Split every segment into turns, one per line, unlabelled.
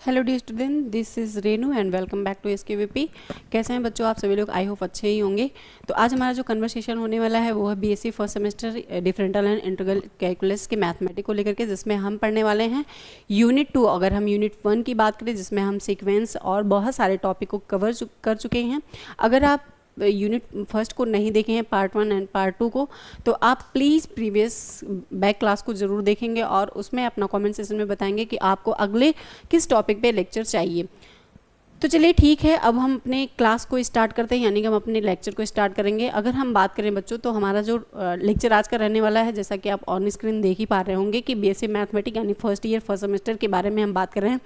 Hello dear student, this is Renu and welcome back to SKVP. कैसे हैं बच्चों आप सभी लोग? आई होप अच्छे ही होंगे। तो आज हमारा जो कन्वर्सेशन होने वाला है वो है BSc first semester differential and integral calculus के मैथमेटिक्स को लेकर के, जिसमें हम पढ़ने वाले हैं यूनिट 2। अगर हम यूनिट 1 की बात करें जिसमें हम सीक्वेंस और बहुत सारे टॉपिक को कवर कर चुके हैं। अगर आप यूनिट फर्स्ट को नहीं देखे हैं, पार्ट 1 एंड पार्ट 2 को, तो आप प्लीज़ प्रीवियस बैक क्लास को ज़रूर देखेंगे और उसमें अपना कमेंट सेक्शन में बताएंगे कि आपको अगले किस टॉपिक पे लेक्चर चाहिए। तो चलिए ठीक है, अब हम अपने क्लास को स्टार्ट करते हैं, यानी कि हम अपने लेक्चर को स्टार्ट करेंगे। अगर हम बात करें बच्चों, तो हमारा जो लेक्चर आज का रहने वाला है, जैसा कि आप ऑन स्क्रीन देख ही पा रहे होंगे कि बीएससी मैथमेटिक्स यानी फर्स्ट ईयर फर्स्ट सेमेस्टर के बारे में हम बात कर रहे हैं।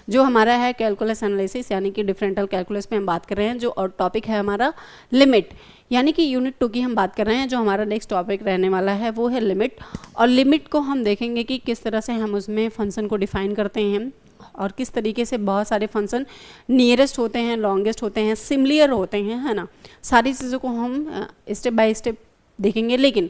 जो हमारा है कैलकुलस एनालिसिस यानी कि डिफरेंशियल कैलकुलस में हम बात कर रहे हैं। जो और टॉपिक है हमारा लिमिट, यानी कि यूनिट 2 की हम बात कर रहे हैं। जो हमारा नेक्स्ट टॉपिक रहने वाला है वो है लिमिट। और लिमिट को हम देखेंगे कि किस तरह से हम उसमें फंक्शन को डिफाइन करते हैं और किस तरीके से बहुत सारे फंक्शन नियरेस्ट होते हैं, लॉन्गेस्ट होते हैं, सिमिलर होते हैं, है ना। सारी चीज़ों को हम स्टेप बाय स्टेप देखेंगे। लेकिन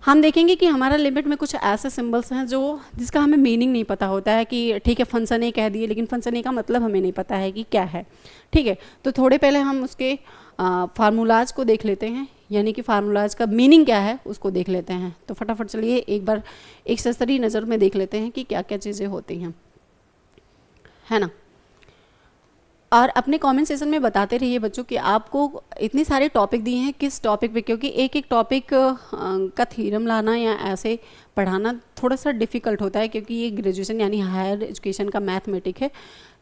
हम देखेंगे कि हमारा लिमिट में कुछ ऐसे सिंबल्स हैं जिसका हमें मीनिंग नहीं पता होता है कि ठीक है फंक्शन ए कह दिए, लेकिन फंक्शन ए का मतलब हमें नहीं पता है कि क्या है। ठीक है, तो थोड़े पहले हम उसके फार्मूलाज को देख लेते हैं, यानी कि फार्मूलाज का मीनिंग क्या है उसको देख लेते हैं। तो फटाफट चलिए एक बार एक सस्तरी नज़र में देख लेते हैं कि क्या क्या चीज़ें होती हैं, है ना। और अपने कमेंट सेशन में बताते रहिए बच्चों कि आपको इतने सारे टॉपिक दिए हैं किस टॉपिक पे, क्योंकि एक एक टॉपिक का थ्योरम लाना या ऐसे पढ़ाना थोड़ा सा डिफ़िकल्ट होता है, क्योंकि ये ग्रेजुएशन यानी हायर एजुकेशन का मैथमेटिक है।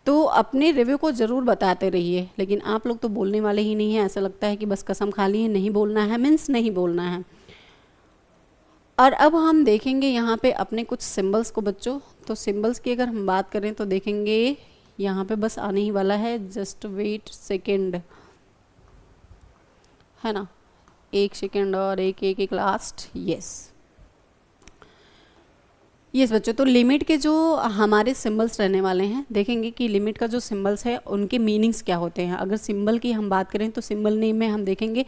तो अपने रिव्यू को ज़रूर बताते रहिए। लेकिन आप लोग तो बोलने वाले ही नहीं हैं, ऐसा लगता है कि बस कसम खा ली है, नहीं बोलना है मीन्स नहीं बोलना है। और अब हम देखेंगे यहाँ पे अपने कुछ सिंबल्स को बच्चों। तो सिंबल्स की अगर हम बात करें तो देखेंगे यहाँ पे बस आने ही वाला है, जस्ट वेट सेकेंड, है ना। एक सेकेंड और एक एक एक लास्ट, यस यस बच्चों। तो लिमिट के जो हमारे सिंबल्स रहने वाले हैं, देखेंगे कि लिमिट का जो सिंबल्स है उनके मीनिंग्स क्या होते हैं। अगर सिंबल की हम बात करें तो सिंबल नेम में हम देखेंगे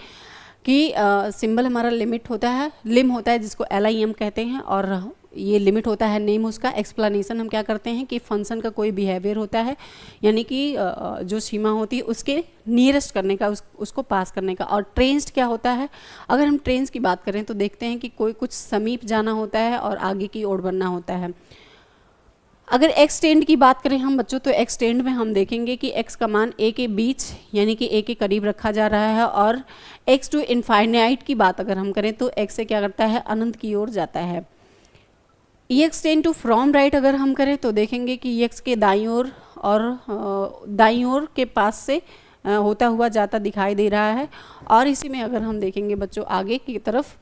कि सिंबल हमारा लिमिट होता है, लिम होता है जिसको LIM कहते हैं, और ये लिमिट होता है नेम उसका। एक्सप्लेनेशन हम क्या करते हैं कि फंक्शन का कोई बिहेवियर होता है, यानी कि जो सीमा होती है उसके नियरेस्ट करने का, उसको पास करने का। और ट्रेंस्ड क्या होता है, अगर हम ट्रेंस की बात करें तो देखते हैं कि कोई कुछ समीप जाना होता है और आगे की ओर बढ़ना होता है। अगर एक्सटेंड की बात करें हम बच्चों, तो एक्सटेंड में हम देखेंगे कि x का मान a के बीच यानी कि a के करीब रखा जा रहा है। और x टू इनफाइनाइट की बात अगर हम करें तो x से क्या करता है, अनंत की ओर जाता है। ई एक्सटेंड टू फ्रॉम राइट अगर हम करें तो देखेंगे कि x के दाईं ओर और दाईं ओर के पास से होता हुआ जाता दिखाई दे रहा है। और इसी में अगर हम देखेंगे बच्चों आगे की तरफ,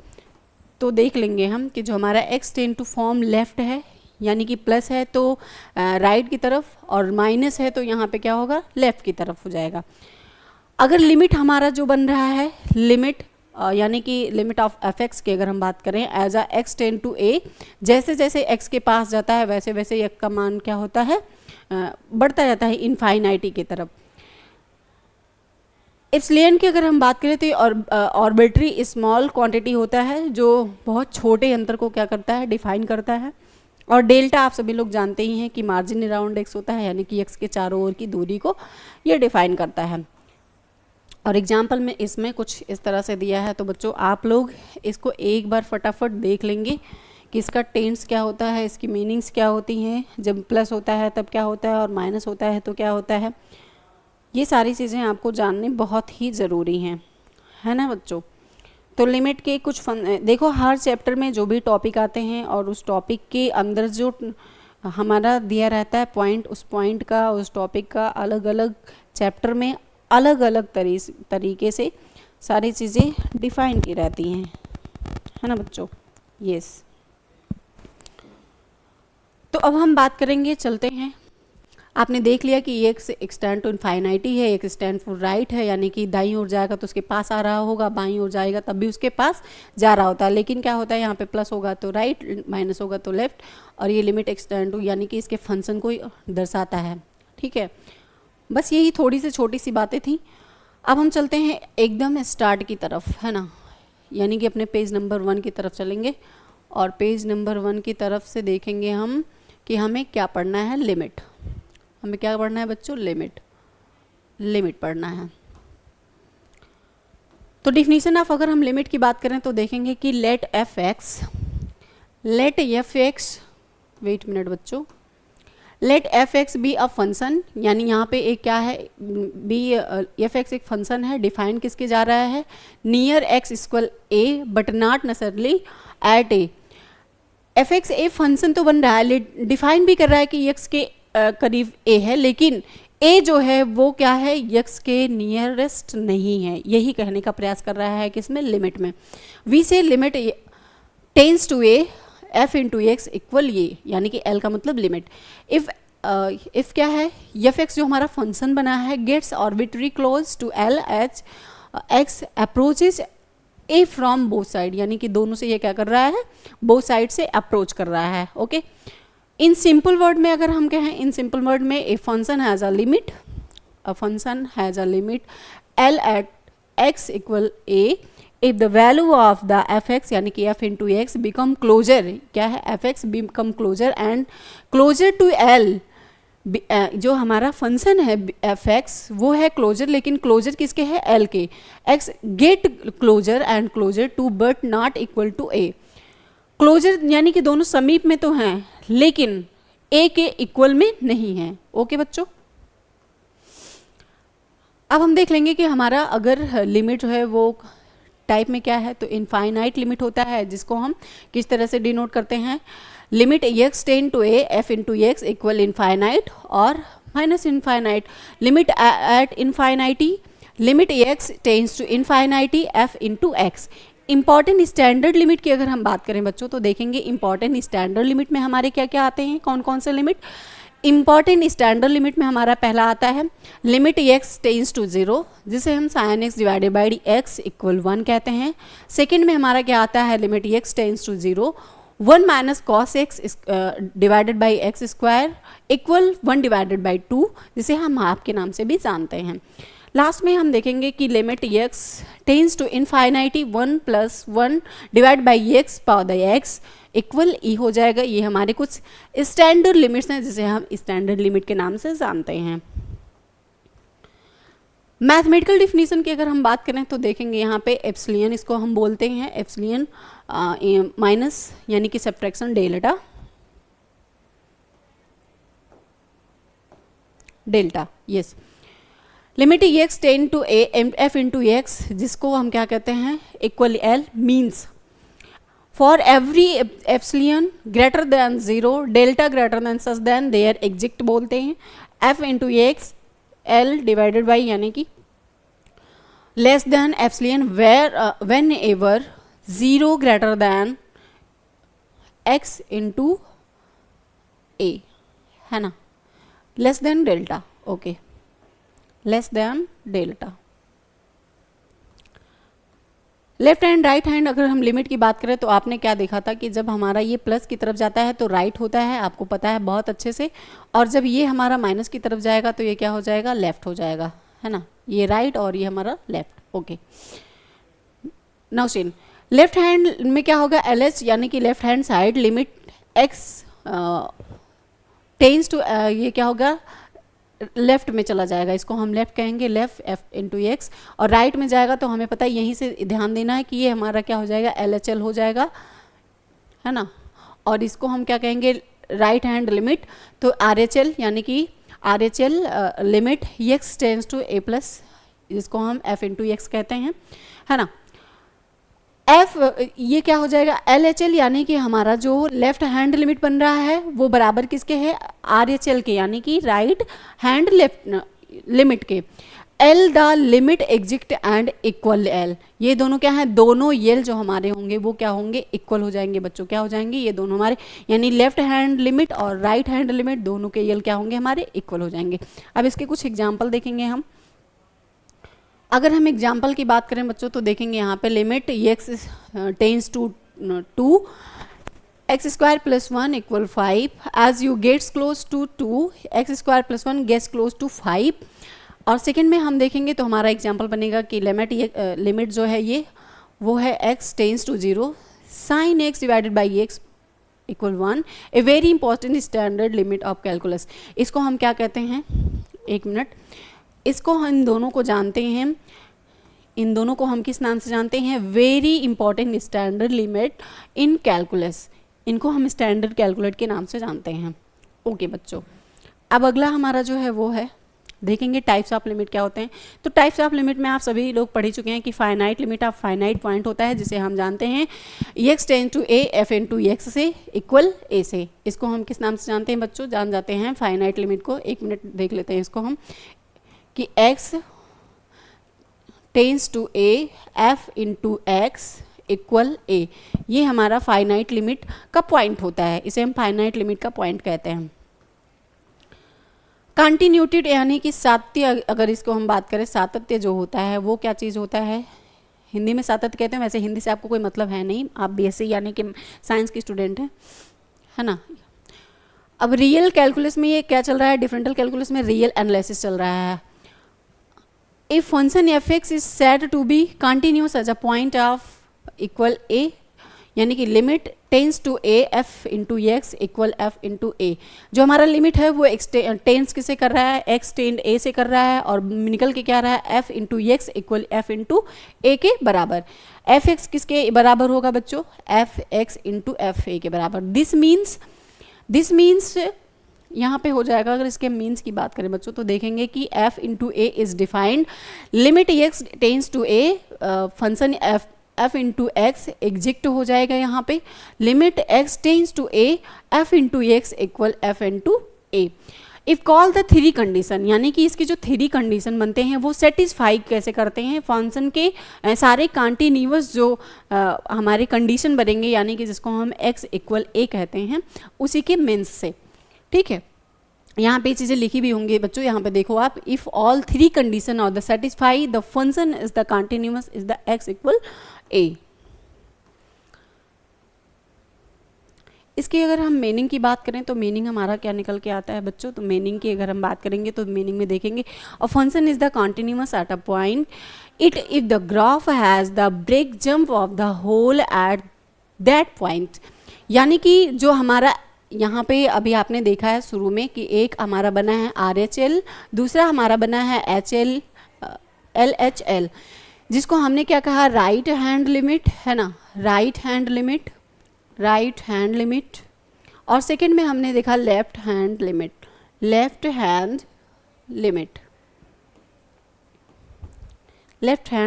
तो देख लेंगे हम कि जो हमारा एक्सटेंड टू फॉर्म लेफ्ट है, यानी कि प्लस है तो राइट की तरफ, और माइनस है तो यहाँ पे क्या होगा, लेफ्ट की तरफ हो जाएगा। अगर लिमिट हमारा जो बन रहा है लिमिट यानी कि लिमिट ऑफ fx की अगर हम बात करें as a x tend to a, जैसे जैसे x के पास जाता है वैसे वैसे x का मान क्या होता है, बढ़ता जाता है इनफाइनाइटी की तरफ। एप्सिलॉन की अगर हम बात करें तो ऑर्बिट्री स्मॉल क्वांटिटी होता है जो बहुत छोटे अंतर को क्या करता है, डिफाइन करता है। और डेल्टा आप सभी लोग जानते ही हैं कि मार्जिन अराउंड x होता है, यानी कि x के चारों ओर की दूरी को ये डिफाइन करता है। और एग्जाम्पल में इसमें कुछ इस तरह से दिया है, तो बच्चों आप लोग इसको एक बार फटाफट देख लेंगे कि इसका टेंस क्या होता है, इसकी मीनिंग्स क्या होती हैं, जब प्लस होता है तब क्या होता है और माइनस होता है तो क्या होता है। ये सारी चीज़ें आपको जाननी बहुत ही ज़रूरी हैं, है ना बच्चों। तो लिमिट के कुछ देखो हर चैप्टर में जो भी टॉपिक आते हैं और उस टॉपिक के अंदर जो हमारा दिया रहता है पॉइंट, उस पॉइंट का, उस टॉपिक का अलग अलग चैप्टर में अलग अलग तरीके से सारी चीज़ें डिफाइन की रहती हैं, है ना बच्चों। यस, तो अब हम बात करेंगे, चलते हैं। आपने देख लिया कि ये एक्सटेंड टू इनफाइनाइटी है, एक एक्सटेंड टू राइट है, यानी कि दाईं ओर जाएगा तो उसके पास आ रहा होगा, बाईं ओर जाएगा तब भी उसके पास जा रहा होता है। लेकिन क्या होता है यहाँ पे प्लस होगा तो राइट, माइनस होगा तो लेफ्ट। और ये लिमिट एक्सटेंड टू यानी कि इसके फंक्शन को दर्शाता है। ठीक है, बस यही थोड़ी सी छोटी सी बातें थी। अब हम चलते हैं एकदम स्टार्ट की तरफ, है ना, यानी कि अपने पेज नंबर 1 की तरफ चलेंगे। और पेज नंबर 1 की तरफ से देखेंगे हम कि हमें क्या पढ़ना है, लिमिट। हमें क्या पढ़ना है बच्चों, लिमिट पढ़ना है। तो डिफिनीशन ऑफ अगर हम लिमिट की बात करें तो देखेंगे कि let f x wait minute बच्चों, let f x be a function, यानी यहाँ पे एक क्या है, बी एफ एक्स एक फंक्शन है, डिफाइन किसके जा रहा है, near x equal a but not necessarily at a. F x a function तो बन रहा है, डिफाइन भी कर रहा है कि एक्स के करीब ए है, लेकिन ए जो है वो क्या है, एक्स के नियरेस्ट नहीं है, यही कहने का प्रयास कर रहा है किसमें, लिमिट में। We say limit tends to a f into x equal ये, यानी कि एल का मतलब लिमिट। इफ क्या है, एफ एक्स जो हमारा फंक्शन बना है gets arbitrary close to l h x approaches a from both side, यानी कि दोनों से ये क्या कर रहा है, बोथ साइड से अप्रोच कर रहा है। ओके, इन सिंपल वर्ड में अगर हम कहें, इन सिंपल वर्ड में a function has a limit, l at x equal a if the value of the f x, यानी कि f into x become closer, क्या है, f x become closer and closer to l, जो हमारा function है f x वो है closure, लेकिन क्लोजर किसके है, एल के, x get closer and closer to but not equal to a. Closer यानी कि दोनों समीप में तो हैं लेकिन ए के इक्वल में नहीं है। ओके बच्चों, अब हम देख लेंगे कि हमारा अगर लिमिट जो है वो टाइप में क्या है, तो इनफाइनाइट लिमिट होता है, जिसको हम किस तरह से डिनोट करते हैं, limit x tends to a f into x equal infinite और minus infinite, limit at infinity, limit x tends to infinity f into x. Important standard limit की अगर हम बात करें बच्चों तो देखेंगे इंपॉर्टेंट स्टैंडर्ड लिमिट में हमारे क्या क्या आते हैं, कौन कौन से लिमिट। इंपॉर्टेंट स्टैंडर्ड लिमिट में हमारा पहला आता है लिमिट एक्स टेंस टू 0, जिसे हम sine x divided by x equal 1 कहते हैं। सेकंड में हमारा क्या आता है, limit x tends to 0 1 minus cos x divided by x square equal 1 divided by 2, जिसे हम हाफ के नाम से भी जानते हैं। लास्ट में हम देखेंगे कि limit x tends to infinity 1 plus 1 divide by x power the x equal e हो जाएगा। ये हमारे कुछ स्टैंडर्ड लिमिट्स हैं जिसे हम स्टैंडर्ड लिमिट के नाम से जानते हैं। मैथमेटिकल डिफिनीशन की अगर हम बात करें तो देखेंगे यहाँ पे एप्सिलॉन, इसको हम बोलते हैं एप्सिलॉन माइनस, यानी कि subtraction delta yes. Limit x tends to a f into x, जिसको हम क्या कहते हैं, equal l, means for every epsilon greater than 0 delta greater than such then there exist बोलते हैं, f into x l divided by, यानी कि less than epsilon whenever 0 greater than x into a, है ना, less than delta. Okay, less than delta. Left hand right hand अगर हम limit की बात करें तो आपने क्या देखा था कि जब हमारा ये प्लस की तरफ जाता है तो राइट होता है, आपको पता है बहुत अच्छे से, और जब ये हमारा माइनस की तरफ जाएगा तो ये क्या हो जाएगा, लेफ्ट हो जाएगा, है ना, ये राइट और ये हमारा left. Okay, now seen left hand में क्या होगा, एल एच, यानी कि left hand side limit x tends to, ये क्या होगा, लेफ्ट में चला जाएगा, इसको हम लेफ्ट कहेंगे, लेफ्ट एफ इंटू एक्स, और राइट में जाएगा तो हमें पता है, यहीं से ध्यान देना है कि ये हमारा क्या हो जाएगा, एल एच एल हो जाएगा, है ना, और इसको हम क्या कहेंगे, राइट हैंड लिमिट, तो आर एच एल, यानी कि r h l limit x tends to a plus, जिसको हम एफ इंटू एक्स कहते हैं, है ना। एफ ये क्या हो जाएगा, एल एच एल, यानी कि हमारा जो लेफ्ट हैंड लिमिट बन रहा है वो बराबर किसके है, आर एच एल के, यानी कि राइट हैंड लेफ्ट लिमिट के। L the limit exist and equal L, ये दोनों क्या है, दोनों एल जो हमारे होंगे वो क्या होंगे, इक्वल हो जाएंगे बच्चों, क्या हो जाएंगे, ये दोनों हमारे, यानी लेफ्ट हैंड लिमिट और राइट हैंड लिमिट दोनों के एल क्या होंगे, हमारे इक्वल हो जाएंगे। अब इसके कुछ एग्जाम्पल देखेंगे हम। अगर हम एग्जाम्पल की बात करें बच्चों तो देखेंगे यहाँ पे limit x tends to 2 x square plus 1 equal 5, as you gets close to 2 x square plus 1 gets close to 5। और सेकंड में हम देखेंगे तो हमारा एग्जाम्पल बनेगा कि लिमिट जो है ये वो है x tends to 0 sine x divided by x equal 1, a very important standard limit of calculus. इसको हम क्या कहते हैं, एक मिनट, इसको हम दोनों को जानते हैं, इन दोनों को हम किस नाम से जानते हैं, very important standard limit in calculus. इनको हम स्टैंडर्ड कैलकुलेट के नाम से जानते हैं। ओके बच्चों, अब अगला हमारा जो है वो है, देखेंगे टाइप्स ऑफ लिमिट क्या होते हैं। तो टाइप्स ऑफ लिमिट में आप सभी लोग पढ़ ही चुके हैं कि finite limit of finite point होता है, जिसे हम जानते हैं x tend to a f into x से इक्वल ए से। इसको हम किस नाम से जानते हैं बच्चों, जान जाते हैं फाइनाइट लिमिट को। एक मिनट देख लेते हैं इसको हम, कि x tends to a f into x equal a, ये हमारा फाइनाइट लिमिट का पॉइंट होता है, इसे हम फाइनाइट लिमिट का पॉइंट कहते हैं। कंटिन्यूटेड यानी कि सातत्य, अगर इसको हम बात करें, सातत्य जो होता है वो क्या चीज़ होता है, हिंदी में सातत्य कहते हैं, वैसे हिंदी से आपको कोई मतलब है नहीं, आप बीएससी यानी कि साइंस की स्टूडेंट हैं, है ना। अब रियल कैलकुलस में ये क्या चल रहा है, डिफरेंशियल कैलकुलस में रियल एनालिसिस चल रहा है। If function f x is said to be continuous at a point of equal a, यानी कि limit tends to a f into x equal f into a, जो हमारा लिमिट है वो टेंस किसे कर रहा है, एक्स टेंड ए से कर रहा है, और निकल के क्या रहा है, f into x equal f into a के बराबर। एफ एक्स किसके बराबर होगा बच्चों, f x into f a के बराबर। दिस मीन्स यहाँ पे हो जाएगा, अगर इसके मीन्स की बात करें बच्चों तो देखेंगे कि f into a is defined, limit x tends to a, function f into x exist हो जाएगा यहाँ पे, limit x tends to a f into x equal f into a. If call the three condition, यानी कि इसके जो three condition बनते हैं वो सेटिस्फाई कैसे करते हैं, फंक्शन के सारे कंटिन्यूअस जो हमारे कंडीशन बनेंगे, यानी कि जिसको हम x इक्वल ए कहते हैं, उसी के मीन्स से। ठीक है, यहाँ पे चीज़ें लिखी भी होंगी बच्चों, यहाँ पे देखो आप, if all three condition are the satisfied the function is the continuous is the x equal a. इसकी अगर हम मीनिंग की बात करें तो मीनिंग हमारा क्या निकल के आता है बच्चों, तो मीनिंग की अगर हम बात करेंगे तो मीनिंग में देखेंगे a function is the continuous at a point it if the graph has the break jump of the hole at that point, यानी कि जो हमारा यहाँ पे अभी आपने देखा है शुरू में कि एक हमारा बना है RHL, दूसरा हमारा बना है LHL, जिसको हमने क्या कहा, राइट हैंड लिमिट, है ना, राइट हैंड लिमिट, और सेकंड में हमने देखा लेफ्ट हैंड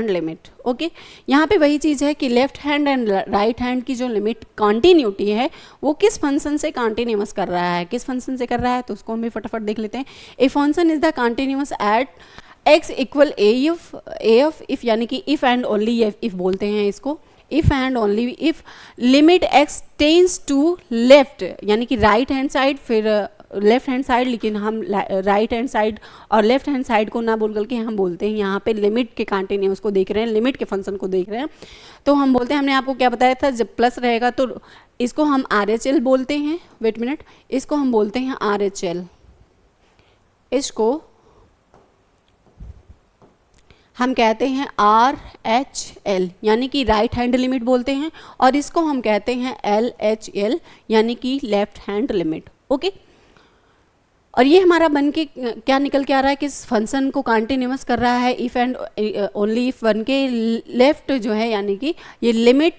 लिमिट। ओके, यहाँ पे वही चीज़ है कि left hand and right hand की जो लिमिट कंटिन्यूटी है वो किस फंक्शन से कंटिन्यूअस कर रहा है, किस फंक्शन से कर रहा है, तो उसको हम भी फटाफट देख लेते हैं। A function is the continuous at x equal a f if, यानी कि इफ एंड ओनली इफ बोलते हैं इसको, if and only if limit x tends to left, यानी कि राइट हैंड साइड फिर लेफ्ट हैंड साइड, लेकिन हम राइट हैंड साइड और लेफ्ट हैंड साइड को ना बोल करके हम बोलते हैं यहाँ पे लिमिट के कंटिन्यूअस को देख रहे हैं, लिमिट के फंक्शन को देख रहे हैं, तो हम बोलते हैं, हमने आपको क्या बताया था, जब प्लस रहेगा तो इसको हम RHL बोलते हैं, वेट मिनट, इसको हम बोलते हैं RHL, इसको हम कहते हैं RHL, यानी कि राइट हैंड लिमिट बोलते हैं, और इसको हम कहते हैं LHL, यानी कि लेफ्ट हैंड लिमिट। ओके, और ये हमारा बन के क्या निकल के आ रहा है कि इस फंक्शन को कंटिन्यूअस कर रहा है इफ एंड ओनली इफ बन के लेफ्ट जो है, यानी कि ये limit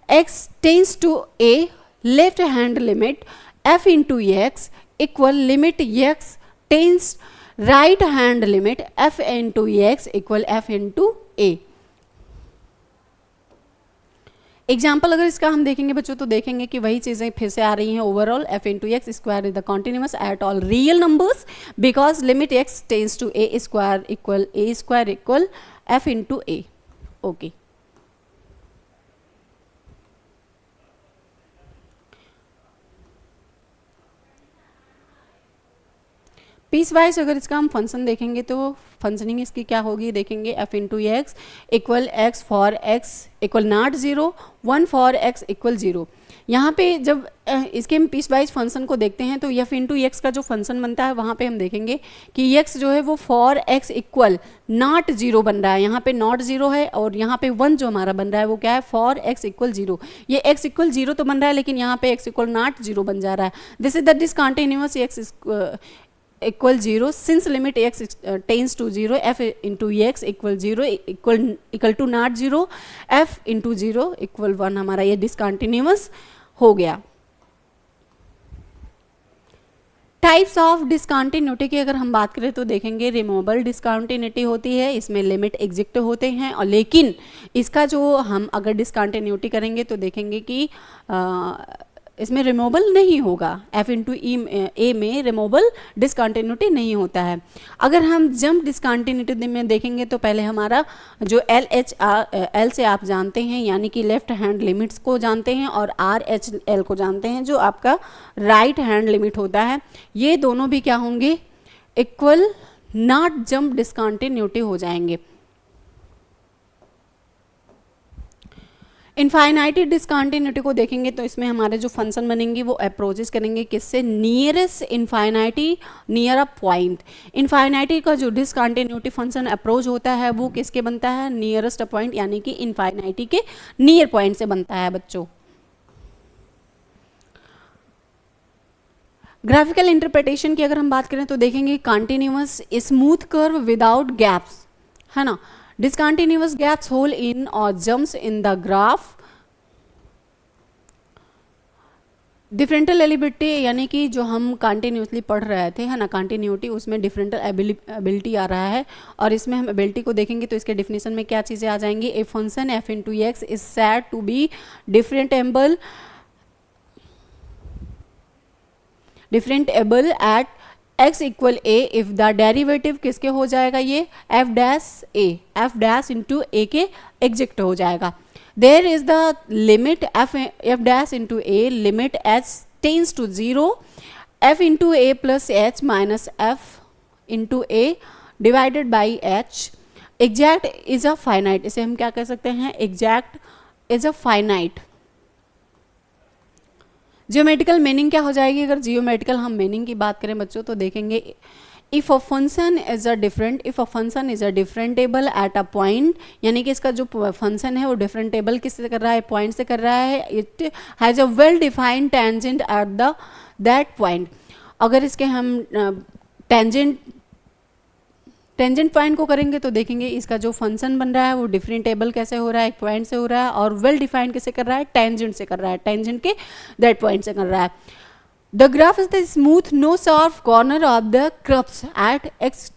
x tends to a left hand limit f into x equal limit x tends right hand limit f into x equal f into a. Example अगर इसका हम देखेंगे बच्चों तो देखेंगे कि वही चीज़ें फिर से आ रही हैं, overall f into x square is the continuous at all real numbers because limit x tends to a square equal f into a. Okay, piecewise अगर इसका हम फंक्शन देखेंगे तो फंक्शनिंग इसकी क्या होगी, देखेंगे F into x equal x for x equal not zero, 1 for x equal zero. यहाँ पे जब इसके हम पीस वाइज फंक्शन को देखते हैं तो एफ इंटू एक्स का जो फंक्शन बनता है वहाँ पे हम देखेंगे कि एक्स जो है वो for x equal not zero बन रहा है, यहाँ पे नॉट जीरो है और यहाँ पे 1 जो हमारा बन रहा है वो क्या है, फॉर एक्स इक्वल जीरो। ये एक्स इक्वल जीरो तो बन रहा है लेकिन यहाँ पे एक्स इक्वल नॉट जीरो बन जा रहा है। This is the discontinuous x equal 0 since limit x tends to 0 f into x equal 0 equal to not 0 f into 0 equal 1 हमारा ये डिसकंटिन्यूअस हो गया। टाइप्स ऑफ डिसकंटिन्यूटी की अगर हम बात करें तो देखेंगे रिमूवेबल डिसकंटिन्यूटी होती है, इसमें लिमिट एग्जिस्ट होते हैं और लेकिन इसका जो हम अगर डिसकंटिन्यूटी करेंगे तो देखेंगे कि इसमें रिमूवेबल नहीं होगा। एफ इंटू ए में रिमूवेबल डिसकंटिन्यूटी नहीं होता है। अगर हम जंप डिसकंटिन्यूटी में देखेंगे तो पहले हमारा जो एल से आप जानते हैं यानी कि लेफ्ट हैंड लिमिट्स को जानते हैं और आर एच एल को जानते हैं जो आपका राइट हैंड लिमिट होता है। ये दोनों भी क्या होंगे, इक्वल नॉट जंप डिसकंटिन्यूटी हो जाएंगे। इनफाइनाइटेड डिसकंटिन्यूटी को देखेंगे तो इसमें हमारे जो फंक्शन बनेंगे वो अप्रोचेस करेंगे किससे, नियरेस्ट इनफाइनाइटी नियर अ पॉइंट। इनफाइनाइटी का जो डिसकंटिन्यूटी फंक्शन अप्रोच होता है वो किसके बनता है, नियरेस्ट पॉइंट यानी कि इनफाइनाइटी के नियर पॉइंट से बनता है बच्चों। ग्राफिकल इंटरप्रिटेशन की अगर हम बात करें तो देखेंगे continuous smooth curve without gaps, है ना। Discontinuous gaps hole in or jumps in the graph। Differentiability यानी कि जो हम कंटिन्यूसली पढ़ रहे थे, है ना, कंटिन्यूटी, उसमें डिफरेंटल एबिलिटी आ रहा है और इसमें हम एबिलिटी को देखेंगे तो इसके डिफिनेशन में क्या चीज़ें आ जाएंगी। A function f into x is said to be differentiable at x equal a if the derivative किसके हो जाएगा, ये f डैश इंटू a के एग्जिस्ट हो जाएगा। There is the limit f dash into a limit h tends to 0 f into a plus h minus f into a divided by h। Exact is a finite, इसे हम क्या कह सकते हैं, exact is a finite. Geometrical meaning क्या हो जाएगी, अगर जियोमेट्रिकल हम मीनिंग की बात करें बच्चों तो देखेंगे if a function is a differentiable at a point, यानी कि इसका जो फंक्शन है वो डिफरेंटेबल किससे कर रहा है, पॉइंट से कर रहा है। It has a well defined tangent at that point. अगर इसके हम टेंजेंट पॉइंट को करेंगे तो देखेंगे इसका जो फंक्शन बन रहा है वो डिफरेंटेबल कैसे हो रहा है, एक पॉइंट से हो रहा है और वेल डिफाइंड कैसे कर रहा है, टेंजेंट से कर रहा है, टेंजेंट के दैट पॉइंट से कर रहा है। The graph is the smooth no sharp corner of the curves at x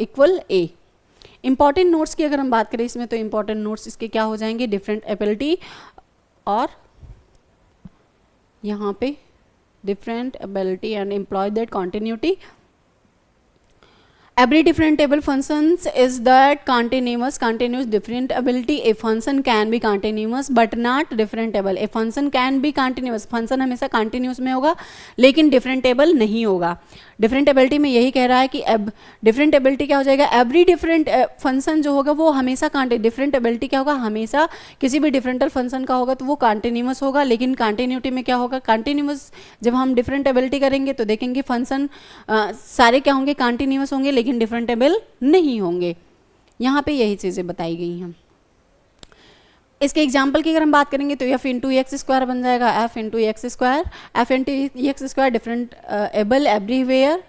equal a. Important notes की अगर हम बात करें इसमें तो इंपॉर्टेंट नोट्स इसके क्या हो जाएंगे, डिफरेंट एबिलिटी और यहाँ पे differentiability and imply that continuity. Every differentiable functions is that continuous different ability। A function can be continuous but not differentiable। A function can be continuous, function हमेशा continuous में होगा लेकिन differentiable नहीं होगा। डिफरेंटेबिलिटी में यही कह रहा है कि अब डिफरेंटेबिलिटी क्या हो जाएगा, एवरी डिफरेंट फंक्शन जो होगा वो हमेशा डिफरेंटेबिलिटी क्या होगा, हमेशा किसी भी डिफरेंटल फंक्शन का होगा तो वो कंटिन्यूअस होगा। लेकिन कंटिन्यूटी में क्या होगा, कंटिन्यूअस जब हम डिफरेंटेबिलिटी करेंगे तो देखेंगे फंक्शन सारे क्या होंगे, कंटिन्यूअस होंगे लेकिन डिफरेंटेबल नहीं होंगे। यहाँ पे यही चीज़ें बताई गई हैं। इसके एग्जाम्पल की अगर हम बात करेंगे तो एफ इंटू एक्स स्क्वायर बन जाएगा, f into x square differentiable everywhere,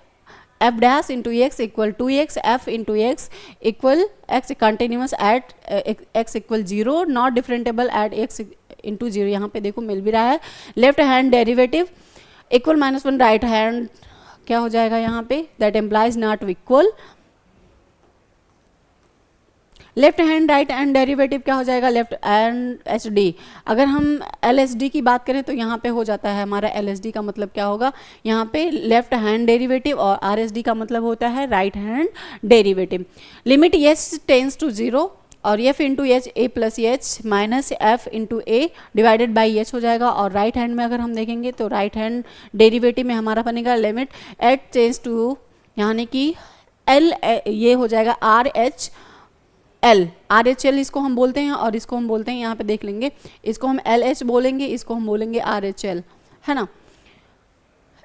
f dash into x equal two x, f into x equal x continuous at x equal 0, not differentiable at x into 0। यहाँ पे देखो मिल भी रहा है। Left hand derivative equal -1, right hand क्या हो जाएगा यहाँ पे, that implies not equal. Left hand right hand derivative क्या हो जाएगा, लेफ्ट हैंड एच डी। अगर हम एल एस डी की बात करें तो यहाँ पे हो जाता है हमारा एल एस डी का मतलब क्या होगा, यहाँ पे लेफ्ट हैंड डेरिवेटिव, और आर एस डी का मतलब होता है right hand derivative. Limit h tends to 0 और f into h a plus h minus f into a divided by h हो जाएगा। और राइट हैंड में अगर हम देखेंगे तो राइट हैंड डेरिवेटिव में हमारा बनेगा लिमिट एच टेंस टू यानी कि एल ये हो जाएगा RHL इसको हम बोलते हैं, और इसको हम बोलते हैं, यहाँ पे देख लेंगे, इसको हम LH बोलेंगे, इसको हम बोलेंगे RHL, है ना।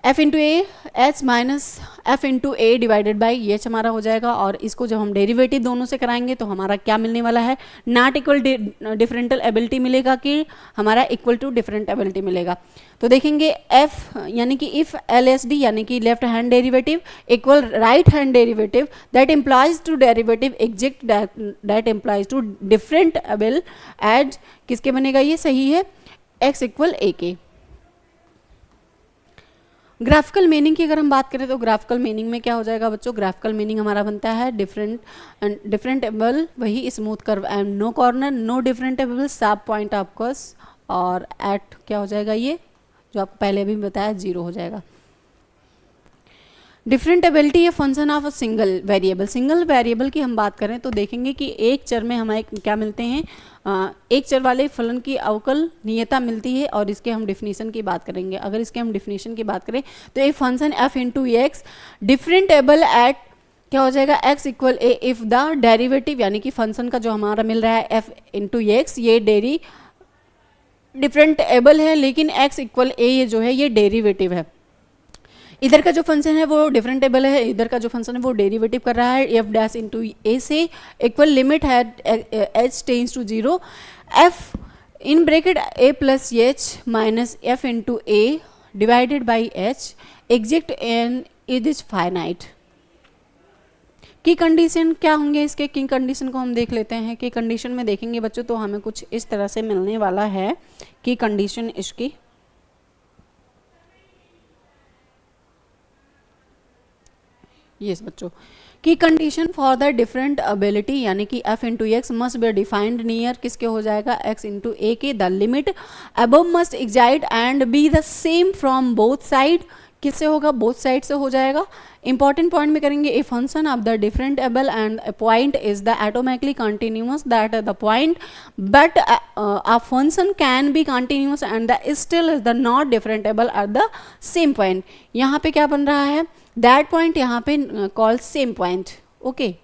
F into A H minus f into a divided by H हमारा हो जाएगा, और इसको जब हम डेरिवेटिव दोनों से कराएंगे तो हमारा क्या मिलने वाला है, नॉट इक्वल डिफरेंटल एबिलिटी मिलेगा कि हमारा इक्वल टू डिफरेंट एबिलिटी मिलेगा। तो देखेंगे F यानी कि इफ LSD यानी कि left hand derivative equal right hand derivative that implies to derivative exist that implies to differentiable as किसके बनेगा, ये सही है, x इक्वल ए के। ग्राफिकल मीनिंग की अगर हम बात करें तो ग्राफिकल मीनिंग में क्या हो जाएगा बच्चों, ग्राफिकल मीनिंग हमारा बनता है डिफरेंटेबल वही smooth curve and no corner, no differentiable sharp point of curve, और एट क्या हो जाएगा, ये जो आपको पहले भी बताया 0 हो जाएगा। डिफरेंटेबिलिटी है function of a single variable. Single variable की हम बात करें तो देखेंगे कि एक चर में हमें क्या मिलते हैं, एक चर वाले फलन की अवकलनीयता मिलती है, और इसके हम डिफिनीशन की बात करेंगे। अगर इसके हम डिफिनीशन की बात करें तो एक function f into x differentiable at क्या हो जाएगा, x equal a if the derivative यानी कि फंक्शन का जो हमारा मिल रहा है f इंटू एक्स ये डिफरेंटेबल है, लेकिन x इक्वल ए ये जो है ये डेरिवेटिव है। इधर का जो फंक्शन है वो डिफरेंटेबल है, इधर का जो फंक्शन है वो डेरिवेटिव कर रहा है, एफ डैश इंटू ए से इक्वल लिमिट है h tends to 0 f in bracket a plus h minus f into a divided by h exist and it is finite. की कंडीशन क्या होंगे इसके, की कंडीशन को हम देख लेते हैं। की कंडीशन में देखेंगे बच्चों तो हमें कुछ इस तरह से मिलने वाला है की कंडीशन इसकी, यस बच्चों, की condition for the different ability यानी कि f into x must be defined near किसके हो जाएगा, x इंटू ए के, the limit above must exist and be the same from both side, किससे होगा, बोथ साइड से हो जाएगा। इंपॉर्टेंट पॉइंट में करेंगे a function of the different able and a point is the automatically continuous that the point but a function can be continuous and the still is the not different able at the same point. यहाँ पे क्या बन रहा है, that point यहाँ पे called same point, okay.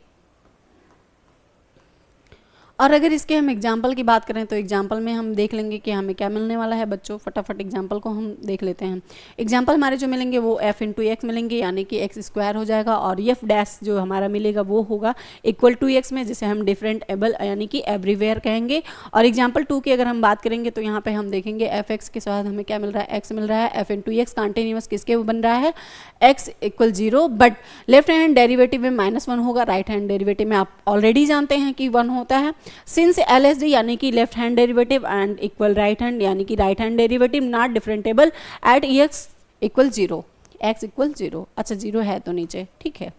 और अगर इसके हम एग्जाम्पल की बात करें तो एग्जाम्पल में हम देख लेंगे कि हमें क्या मिलने वाला है बच्चों, फटाफट एग्जाम्पल को हम देख लेते हैं। एग्जाम्पल हमारे जो मिलेंगे वो f इंटू एक्स मिलेंगे यानी कि एक्स स्क्वायर हो जाएगा, और f डैश जो हमारा मिलेगा वो होगा इक्वल टू एक्स में, जिसे हम डिफरेंट एबल यानी कि एवरीवेयर कहेंगे। और एग्जाम्पल 2 की अगर हम बात करेंगे तो यहाँ पे हम देखेंगे एफ एक्स के साथ हमें क्या मिल रहा है, x मिल रहा है, f इंटू एक्स कंटिन्यूअस किसके बन रहा है, x equal 0, but left hand derivative में -1 होगा, राइट हैंड डेरिवेटिव में आप ऑलरेडी जानते हैं कि 1 होता है। सिंस LSD यानी कि left hand derivative and equal right hand यानी कि right hand derivative not differentiable at x equal 0, x equal 0, अच्छा 0 है तो नीचे, ठीक है।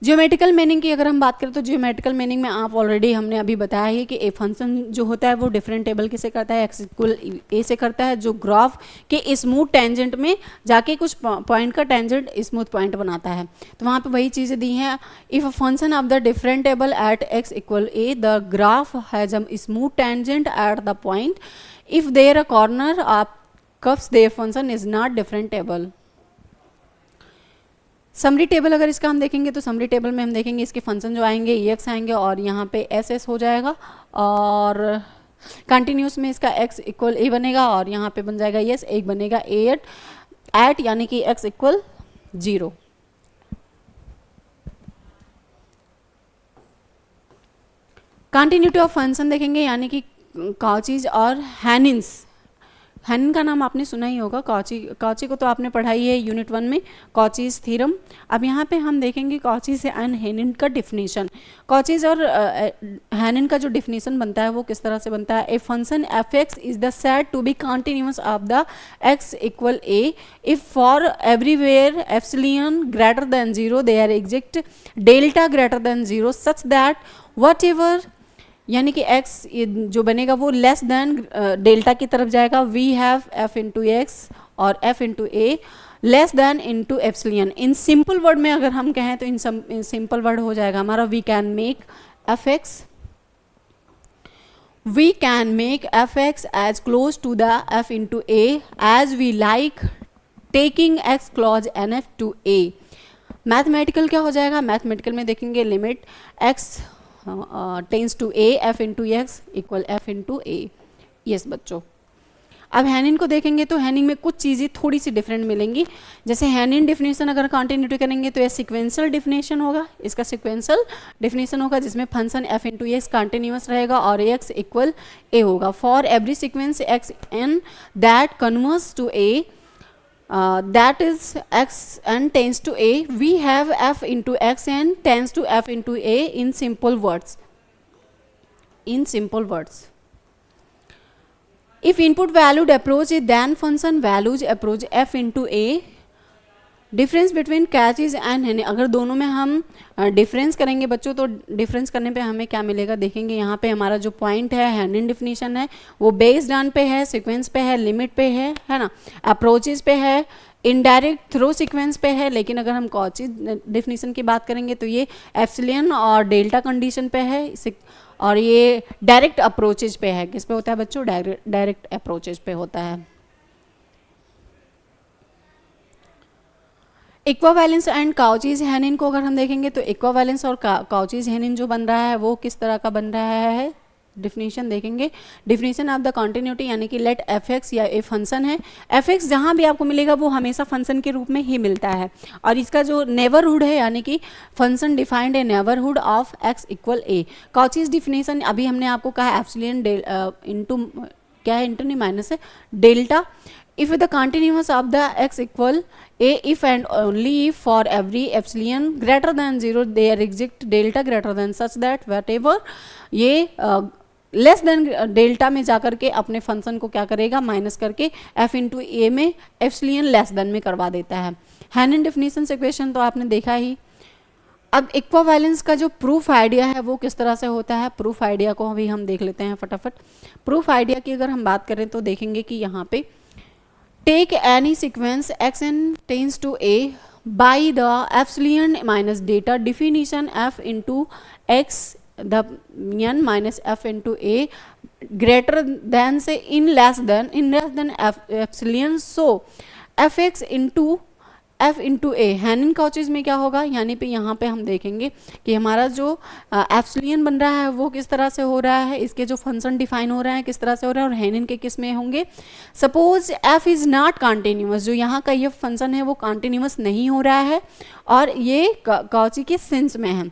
जियोमेट्रिकल मीनिंग की अगर हम बात करें तो जियोमेट्रिकल मीनिंग में आप ऑलरेडी हमने अभी बताया है कि ए फंक्शन जो होता है वो डिफरेंटेबल किसे करता है, एक्स इक्वल ए से करता है, जो ग्राफ के स्मूथ टेंजेंट में जाके कुछ पॉइंट का टेंजेंट स्मूथ पॉइंट बनाता है। तो वहाँ पे वही चीज़ें दी हैं, if a function of the differentiable at x equal a the graph has a smooth tangent at the point, if there a corner of curves there function is not differentiable. Summary table अगर इसका हम देखेंगे तो summary table में हम देखेंगे इसके function जो आएंगे एक्स आएंगे और यहाँ पे एस एस हो जाएगा, और कंटिन्यूस में इसका एक्स इक्वल ए बनेगा, और यहाँ पे बन जाएगा यस एक बनेगा ए एट यानी कि x equal 0। Continuity of function देखेंगे यानी कि कॉचीज और हैनिन्स, हैनिन का नाम आपने सुना ही होगा, कॉची को तो आपने पढ़ाई है यूनिट 1 में, कॉचीज थ्योरम। अब यहाँ पे हम देखेंगे कॉचीज एंड हैनिन का डिफिनीशन। कॉचीज और हैनिन का जो डिफिनीशन बनता है वो किस तरह से बनता है, a function f x is the said to be continuous of the x equal a if for everywhere epsilon greater than 0 there exist delta greater than 0 such that whatever यानी कि x जो बनेगा वो less than delta की तरफ जाएगा, we have f into x और f into a less than into epsilon. In simple word में अगर हम कहें तो इन सिंपल वर्ड हो जाएगा हमारा we can make f x as close to the f into a as we like taking x close enough to a. Mathematical क्या हो जाएगा, मैथमेटिकल में देखेंगे limit x tends to a f into x equal f into a. Yes बच्चों, अब हैनिन को देखेंगे तो हैनिन में कुछ चीज़ें थोड़ी सी डिफरेंट मिलेंगी। जैसे हैनिन डिफिनेशन अगर कंटिन्यूटी करेंगे तो ये सिक्वेंशियल डिफिनेशन होगा, इसका सिक्वेंशियल डिफिनेशन होगा जिसमें function f into x continuous रहेगा और एक्स इक्वल ए होगा। For every sequence x n that converges to a that is x n tends to a, we have f into x n tends to f into a in simple words. In simple words, if input valued approach is then function values approach f into a. Difference between Cauchy's and Heine, अगर दोनों में हम difference करेंगे बच्चों तो difference करने पे हमें क्या मिलेगा देखेंगे। यहाँ पे हमारा जो पॉइंट है हैनिन डिफिनीशन है वो बेस्ड ऑन पे है, सीक्वेंस पे है, लिमिट पे है ना, अप्रोचेज पे है, इनडायरेक्ट थ्रू सीक्वेंस पे है। लेकिन अगर हम कॉची डिफिनीशन की बात करेंगे तो ये एप्सिलॉन और डेल्टा कंडीशन पे है और ये डायरेक्ट अप्रोचेज पे है। किस पे होता है बच्चों, डायरेक्ट अप्रोचेज पे होता है। इक्वावैलेंस एंड काउचीज हैनिन को अगर हम देखेंगे तो इक्वावैलेंस और काउचीज हैनिन जो बन रहा है वो किस तरह का बन रहा है, डिफिनीशन देखेंगे। डिफिनीशन ऑफ द कॉन्टिन्यूटी यानी कि लेट एफ एक्स या ए फंक्शन है, एफ एक्स जहाँ भी आपको मिलेगा वो हमेशा फंक्शन के रूप में ही मिलता है और इसका जो नेबरहुड है यानी कि function defined a neighbourhood of x equal a. Cauchy's definition अभी हमने आपको कहा एप्सिलॉन इंटू क्या है, इंटू नहीं माइनस है delta. If the continuous of the x equal a, if and only if for every epsilon greater than 0 there exist delta greater than such that whatever ये less than delta में जाकर के अपने function को क्या करेगा, minus करके f into ए में एप्सिलॉन लेस देन में करवा देता है। हैनिन डिफिनीशन से क्वेश्चन तो आपने देखा ही। अब इक्वावैलेंस का जो प्रूफ आइडिया है वो किस तरह से होता है, प्रूफ आइडिया को अभी हम देख लेते हैं फटाफट। प्रूफ आइडिया की अगर हम बात करें तो देखेंगे कि यहाँ पे take any sequence x n tends to a by the epsilon minus data definition f into x the n minus f into a greater than say in less than epsilon, so fx into f into a. Heine Cauchy's में क्या होगा, यानी पे यहाँ पे हम देखेंगे कि हमारा जो एप्सिलॉन बन रहा है वो किस तरह से हो रहा है, इसके जो फंक्शन डिफाइन हो रहा है किस तरह से हो रहा है और हैनिन के किस में होंगे। Suppose f is not continuous, जो यहाँ का ये फंक्शन है वो कॉन्टिन्यूस नहीं हो रहा है और ये काउची के सेंस में है।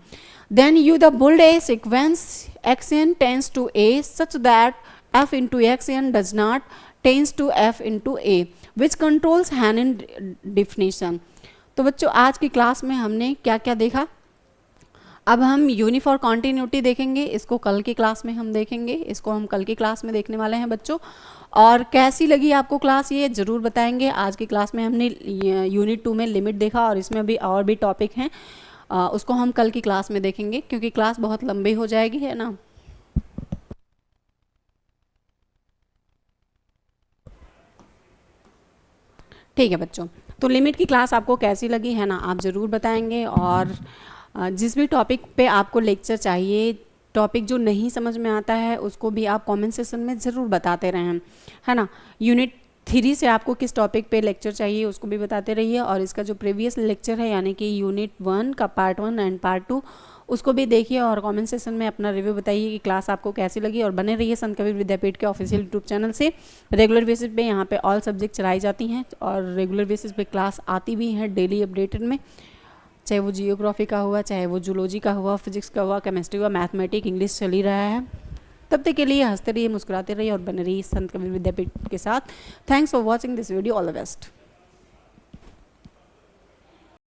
Then you the build a sequence x n tends to a such that f into x n does not tends to f into a which controls Heine definition. तो बच्चों आज की क्लास में हमने क्या क्या देखा, अब हम यूनिफॉर्म कॉन्टिन्यूटी देखेंगे, इसको कल की क्लास में हम देखेंगे, इसको हम कल की क्लास में देखने वाले हैं बच्चों। और कैसी लगी आपको क्लास ये ज़रूर बताएंगे। आज की क्लास में हमने यूनिट 2 में लिमिट देखा और इसमें अभी और भी टॉपिक हैं, उसको हम कल की क्लास में देखेंगे क्योंकि क्लास बहुत लंबी हो जाएगी, है ना। ठीक है बच्चों, तो लिमिट की क्लास आपको कैसी लगी है ना, आप ज़रूर बताएंगे। और जिस भी टॉपिक पे आपको लेक्चर चाहिए, टॉपिक जो नहीं समझ में आता है उसको भी आप कमेंट सेक्शन में ज़रूर बताते रहें, है ना। यूनिट 3 से आपको किस टॉपिक पे लेक्चर चाहिए उसको भी बताते रहिए और इसका जो प्रीवियस लेक्चर है यानी कि यूनिट 1 का पार्ट 1 एंड पार्ट 2 उसको भी देखिए और कमेंट सेक्शन में अपना रिव्यू बताइए कि क्लास आपको कैसी लगी। और बने रहिए संत कबीर विद्यापीठ के ऑफिशियल यूट्यूब चैनल से। रेगुलर बेसिस पे यहाँ पे ऑल सब्जेक्ट चलाई जाती हैं और रेगुलर बेसिस पे क्लास आती भी है डेली अपडेटेड में, चाहे वो जियोग्राफी का हुआ, चाहे वो जूलॉजी का हुआ, फिजिक्स का हुआ, केमिस्ट्री का, मैथमेटिक्स, इंग्लिश चल ही रहा है। तब तक के लिए हंसते रहिए, मुस्कुराते रहिए और बने रहिए संत कबीर विद्यापीठ के साथ। Thanks for watching this video, all the best.